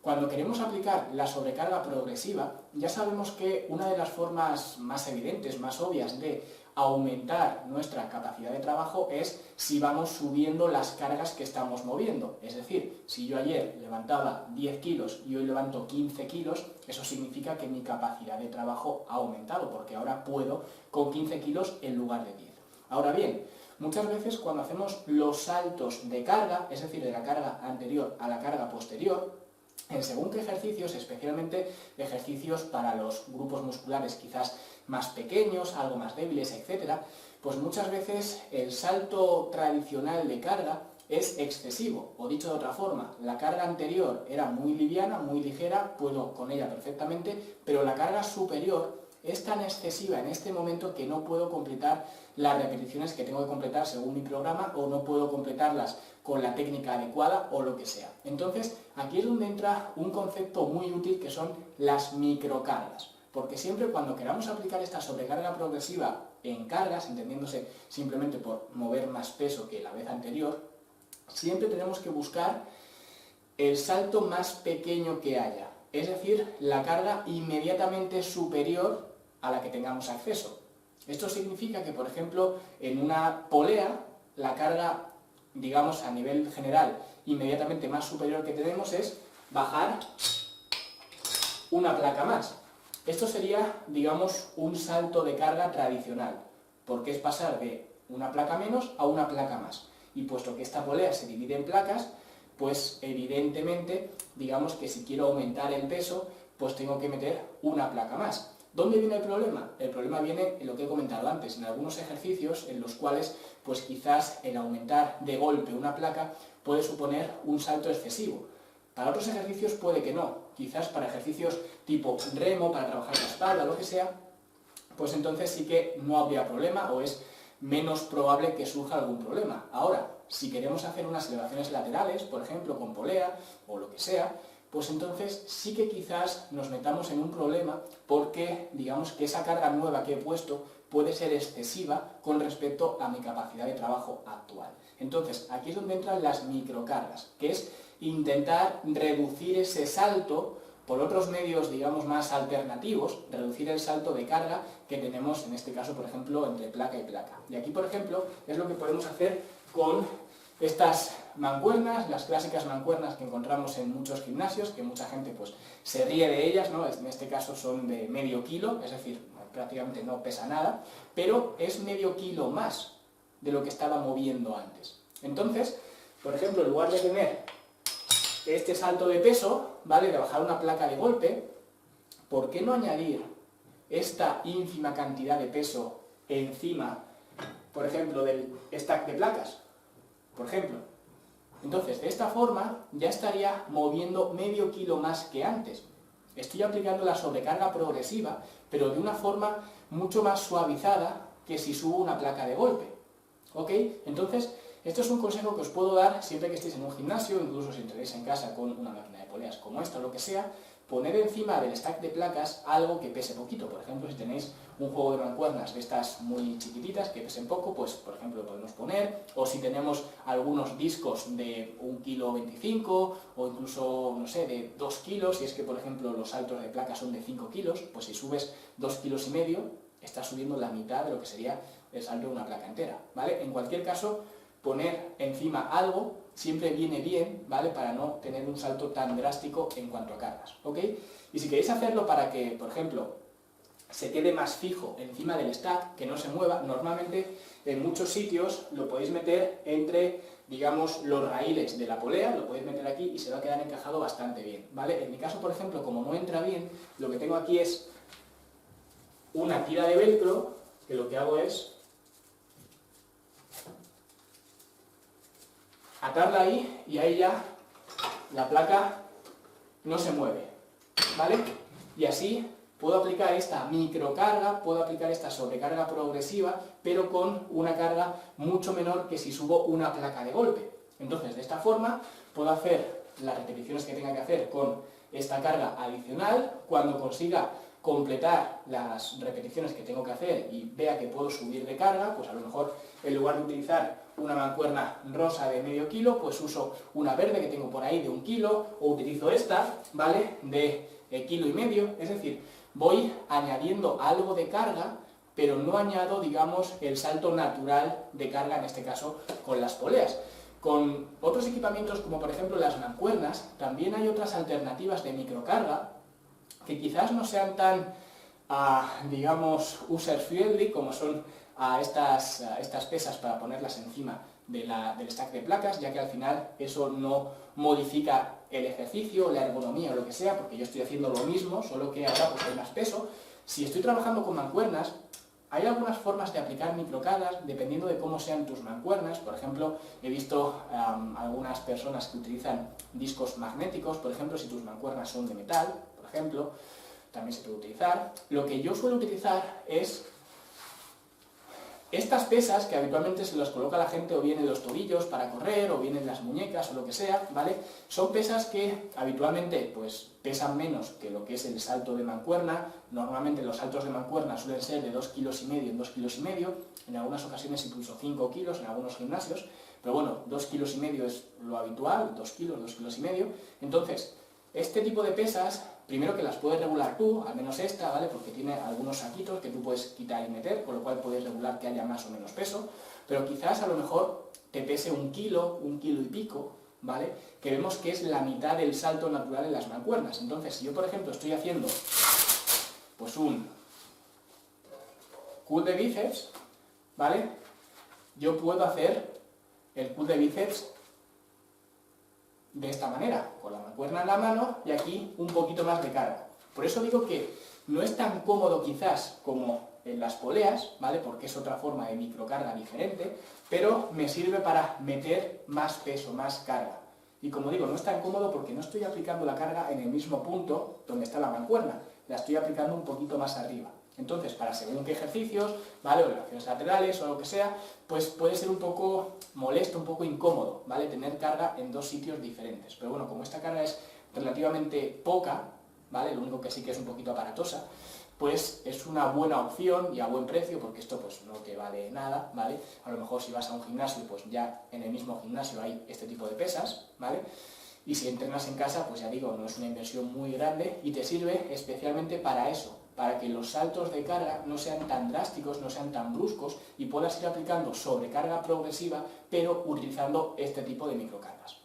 Cuando queremos aplicar la sobrecarga progresiva, ya sabemos que una de las formas más evidentes, más obvias de aumentar nuestra capacidad de trabajo es si vamos subiendo las cargas que estamos moviendo. Es decir, si yo ayer levantaba 10 kilos y hoy levanto 15 kilos, eso significa que mi capacidad de trabajo ha aumentado, porque ahora puedo con 15 kilos en lugar de 10. Ahora bien, muchas veces cuando hacemos los saltos de carga, es decir, de la carga anterior a la carga posterior, en según qué ejercicios, especialmente ejercicios para los grupos musculares quizás más pequeños, algo más débiles, etc., pues muchas veces el salto tradicional de carga es excesivo, o dicho de otra forma, la carga anterior era muy liviana, muy ligera, puedo con ella perfectamente, pero la carga superior es tan excesiva en este momento que no puedo completar las repeticiones que tengo que completar según mi programa, o no puedo completarlas con la técnica adecuada o lo que sea. Entonces, aquí es donde entra un concepto muy útil que son las microcargas, porque siempre cuando queramos aplicar esta sobrecarga progresiva en cargas, entendiéndose simplemente por mover más peso que la vez anterior, siempre tenemos que buscar el salto más pequeño que haya, es decir, la carga inmediatamente superior a la que tengamos acceso. Esto significa que, por ejemplo, en una polea, la carga, digamos, a nivel general, inmediatamente más superior que tenemos es bajar una placa más. Esto sería, digamos, un salto de carga tradicional, porque es pasar de una placa menos a una placa más. Y puesto que esta polea se divide en placas, pues evidentemente, digamos que si quiero aumentar el peso, pues tengo que meter una placa más. ¿Dónde viene el problema? El problema viene en lo que he comentado antes, en algunos ejercicios en los cuales pues quizás el aumentar de golpe una placa puede suponer un salto excesivo. Para otros ejercicios puede que no, quizás para ejercicios tipo remo, para trabajar la espalda, lo que sea, pues entonces sí que no habría problema o es menos probable que surja algún problema. Ahora, si queremos hacer unas elevaciones laterales, por ejemplo, con polea o lo que sea, pues entonces sí que quizás nos metamos en un problema porque digamos que esa carga nueva que he puesto puede ser excesiva con respecto a mi capacidad de trabajo actual. Entonces, aquí es donde entran las microcargas, que es intentar reducir ese salto por otros medios, digamos, más alternativos, reducir el salto de carga que tenemos, en este caso, por ejemplo, entre placa y placa. Y aquí, por ejemplo, es lo que podemos hacer con estas mancuernas, las clásicas mancuernas que encontramos en muchos gimnasios, que mucha gente pues se ríe de ellas, ¿no? En este caso son de medio kilo, es decir, prácticamente no pesa nada, pero es medio kilo más de lo que estaba moviendo antes. Entonces, por ejemplo, en lugar de tener este salto de peso, ¿vale?, de bajar una placa de golpe, ¿por qué no añadir esta ínfima cantidad de peso encima, por ejemplo, del stack de placas? Por ejemplo. Entonces, de esta forma ya estaría moviendo medio kilo más que antes. Estoy aplicando la sobrecarga progresiva, pero de una forma mucho más suavizada que si subo una placa de golpe. ¿Ok? Entonces, esto es un consejo que os puedo dar siempre que estéis en un gimnasio, incluso si entréis en casa con una máquina de poleas como esta o lo que sea, poner encima del stack de placas algo que pese poquito. Por ejemplo, si tenéis un juego de mancuernas de estas muy chiquititas que pesen poco, pues por ejemplo lo podemos poner, o si tenemos algunos discos de 1,25 kg o incluso, no sé, de 2 kilos, si es que por ejemplo los saltos de placas son de 5 kilos, pues si subes 2,5 kilos, estás subiendo la mitad de lo que sería el salto de una placa entera, ¿vale? En cualquier caso, poner encima algo siempre viene bien, ¿vale?, para no tener un salto tan drástico en cuanto a cargas, ¿ok? Y si queréis hacerlo para que, por ejemplo, se quede más fijo encima del stack, que no se mueva, normalmente en muchos sitios lo podéis meter entre, digamos, los raíles de la polea, lo podéis meter aquí y se va a quedar encajado bastante bien, ¿vale? En mi caso, por ejemplo, como no entra bien, lo que tengo aquí es una tira de velcro, que lo que hago es atarla ahí y ahí ya la placa no se mueve, ¿vale? Y así puedo aplicar esta microcarga, puedo aplicar esta sobrecarga progresiva, pero con una carga mucho menor que si subo una placa de golpe. Entonces, de esta forma, puedo hacer las repeticiones que tenga que hacer con esta carga adicional. Cuando consiga completar las repeticiones que tengo que hacer y vea que puedo subir de carga, pues a lo mejor en lugar de utilizar una mancuerna rosa de medio kilo, pues uso una verde que tengo por ahí de 1 kilo, o utilizo esta, ¿vale?, de kilo y medio. Es decir, voy añadiendo algo de carga, pero no añado, digamos, el salto natural de carga, en este caso con las poleas. Con otros equipamientos, como por ejemplo las mancuernas, también hay otras alternativas de microcarga que quizás no sean tan, digamos, user-friendly como son estas pesas para ponerlas encima del stack de placas, ya que al final eso no modifica el ejercicio, la ergonomía o lo que sea, porque yo estoy haciendo lo mismo, solo que ahora pues hay más peso. Si estoy trabajando con mancuernas, hay algunas formas de aplicar microcargas dependiendo de cómo sean tus mancuernas. Por ejemplo, he visto algunas personas que utilizan discos magnéticos, por ejemplo, si tus mancuernas son de metal, por ejemplo, también se puede utilizar. Lo que yo suelo utilizar es estas pesas que habitualmente se las coloca la gente o bien en los tobillos para correr, o bien en las muñecas o lo que sea, ¿vale? Son pesas que habitualmente pues pesan menos que lo que es el salto de mancuerna. Normalmente los saltos de mancuerna suelen ser de 2,5 kilos en 2,5 kilos, en algunas ocasiones incluso 5 kilos en algunos gimnasios, pero bueno, 2,5 kilos es lo habitual, 2 kilos, 2,5 kilos. Entonces, este tipo de pesas, primero que las puedes regular tú, al menos esta, ¿vale?, porque tiene algunos saquitos que tú puedes quitar y meter, con lo cual puedes regular que haya más o menos peso, pero quizás a lo mejor te pese 1 kilo, 1 kilo y pico, ¿vale?, que vemos que es la mitad del salto natural en las mancuernas. Entonces, si yo, por ejemplo, estoy haciendo pues un curl de bíceps, ¿vale?, yo puedo hacer el curl de bíceps de esta manera, con la mancuerna en la mano y aquí un poquito más de carga. Por eso digo que no es tan cómodo quizás como en las poleas, ¿vale?, porque es otra forma de microcarga diferente, pero me sirve para meter más peso, más carga. Y como digo, no es tan cómodo porque no estoy aplicando la carga en el mismo punto donde está la mancuerna, la estoy aplicando un poquito más arriba. Entonces, para según qué ejercicios, ¿vale?, o elevaciones laterales o lo que sea, pues puede ser un poco molesto, un poco incómodo, ¿vale?, tener carga en dos sitios diferentes. Pero bueno, como esta carga es relativamente poca, ¿vale?, lo único que sí que es un poquito aparatosa, pues es una buena opción y a buen precio, porque esto pues no te vale nada, ¿vale? A lo mejor si vas a un gimnasio, pues ya en el mismo gimnasio hay este tipo de pesas, ¿vale? Y si entrenas en casa, pues ya digo, no es una inversión muy grande y te sirve especialmente para eso, para que los saltos de carga no sean tan drásticos, no sean tan bruscos y puedas ir aplicando sobrecarga progresiva, pero utilizando este tipo de microcargas.